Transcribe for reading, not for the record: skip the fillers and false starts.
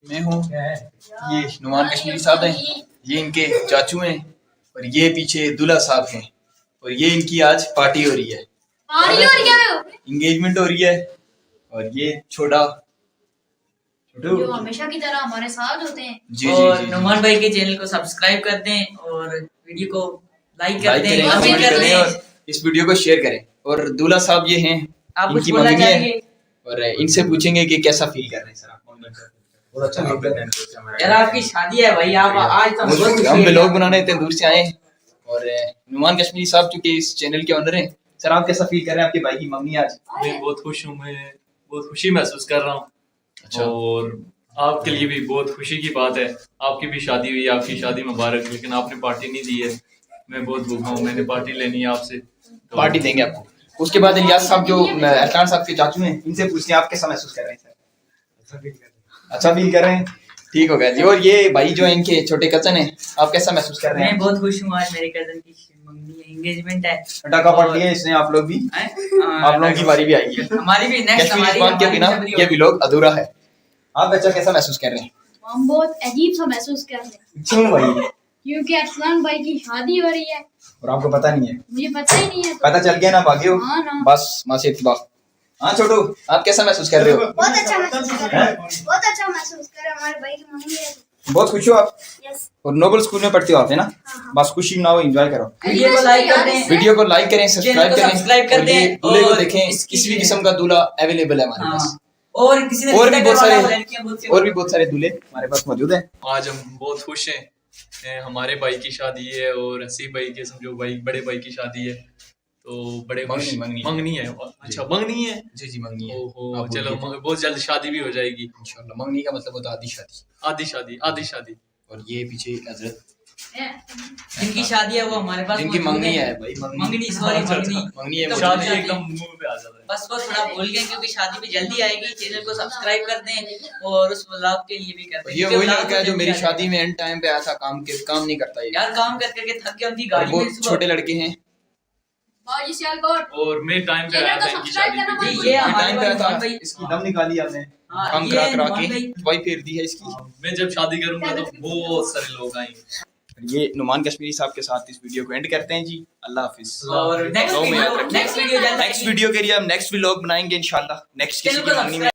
मैं हूँ, ये नुमान कश्मीरी साहब हैं, ये इनके चाचू हैं और ये पीछे दूल्हा साहब हैं और ये इनकी आज पार्टी हो रही है, एंगेजमेंट हो रही है। और ये छोटा जो हमेशा की तरह हमारे साथ होते हैं। जी और जी नुमान भाई के चैनल को सब्सक्राइब कर दें और वीडियो को लाइक कर दें, कमेंट कमेंट कर करें दें। और इस वीडियो को शेयर करें। और दूल्हा साहब ये हैं, आप कुछ इनकी बोलना मम्मी है चाहेंगे? और इनसे पूछेंगे कि कैसा फील कर रहे हैं सर आप। बहुत अच्छा फील कर रहे हैं यार आपकी शादी है भाई, आप आज तो बहुत खुशी हम है। व्लॉग बनाने इतने दूर से आए हैं और नुमान कश्मीरी साहब चूंकि इस चैनल के ऑनर हैं। सर आप कैसा फील कर रहे हैं, आपके भाई की मम्मी आज? मैं बहुत खुश हूँ, मैं बहुत खुशी महसूस कर रहा हूँ। अच्छा। और आपके लिए भी बहुत खुशी की बात है, आपकी भी शादी हुई, आपकी शादी मुबारक। लेकिन आपने पार्टी नहीं दी है, मैं बहुत भूखा हूँ, मैंने पार्टी लेनी है आपसे। तो पार्टी देंगे आपको। उसके बाद इलियास साहब जो अरकान साहब के चाचू हैं, इनसे पूछते हैं आप कैसा महसूस कर रहे हैं सर? अच्छा फील कर रहे हैं, ठीक हो गया जी। और ये भाई जो है इनके छोटे कजन हैं, आप कैसा महसूस कर रहे मैं हैं? बहुत खुश हूँ, आज मेरे कजन की मंगनी एंगेजमेंट है। पटाखा पड़ लिया इसने, आप लोग भी, आप लोगों की बारी भी आएगी। हमारी भी नेक्स्ट कश्मीरी हमारी जुबान के बिना ये व्लॉग अधूरा है। आप बच्चा कैसा महसूस कर रहे हैं? हम बहुत अजीब सा महसूस कर रहे हैं क्यों भाई? क्योंकि अरसलान भाई की शादी हो रही है, और आपको पता नहीं है? मुझे पता ही नहीं है। पता चल गया ना, भाग्य हो। हाँ ना। बस माँ से इत्तबा। हाँ छोटू, आप कैसा महसूस कर रहे हो? बहुत अच्छा महसूस कर रहे हैं, बहुत अच्छा महसूस कर रहे हैं। हमारे भाई की मम्मी है। बहुत खुश हो आप? यस। और नोबल स्कूल में पढ़ते हो आप, है ना? बस खुशी मनाओ, एंजॉय करो। वीडियो को लाइक कर दें, वीडियो को लाइक करें, सब्सक्राइब चैनल को सब्सक्राइब कर और ये दें दूल्हे को और देखें। किसी भी किस्म का दूल्हा अवेलेबल है हमारे पास। और किसी ने और भी बहुत सारे और भी बहुत सारे दूल्हे हमारे पास मौजूद हैं। आज हम बहुत खुश हैं। हमारे भाई की शादी है और हसीब भाई के समझो भाई बड़े भाई की शादी है, तो बड़े खुश। मंगनी है। अच्छा मंगनी है जी जी मंगनी है। ओहो, चलो बहुत जल्द शादी भी हो जाएगी इंशाल्लाह। मंगनी का मतलब होता है आधी शादी। आधी शादी, आधी शादी। और ये पीछे हजरत जिनकी शादी है वो हमारे पास जिनकी मौजूद मंगनी है भाई, मंगनी सॉरी मंगनी मंगनी है। तो शादी शादी- एकदम मुंह पे आ जाता है। बस वो थोड़ा भूल गए क्योंकि शादी भी जल्दी आएगी। चैनल को सब्सक्राइब कर दें और उस व्लॉग के लिए भी कर दें। ये क्योंकि वही व्लॉग लड़का है जो जल्दी मेरी आ जाएगा। शादी में एंड टाइम पे आया था, काम नहीं करता ये यार काम कर करके थक गया, उनकी और गाड़ी वो में सुबह- छोटे लड़के हैं। बाजी सियालकोट। और मैं टाइम पे आया था इनकी शादी पे। जी, ये हमारे टाइम पे आया था, भाई- इसकी दम निकाली आपने, हाँ, काम ये करा करा नुमान के भाई- दवाई फेर दी है इसकी। मैं जब शादी करूंगा तो बहुत सारे लोग आएंगे। ये नुमान कश्मीरी साहब के साथ इस वीडियो को एंड करते हैं जी। अल्लाह हाफिज। और नेक्स्ट वीडियो नेक्स्ट वीडियो के लिए हम नेक्स्ट व्लॉग बनाएंगे इंशाल्लाह। नेक्स्ट किसी चैनल की को मंगनी में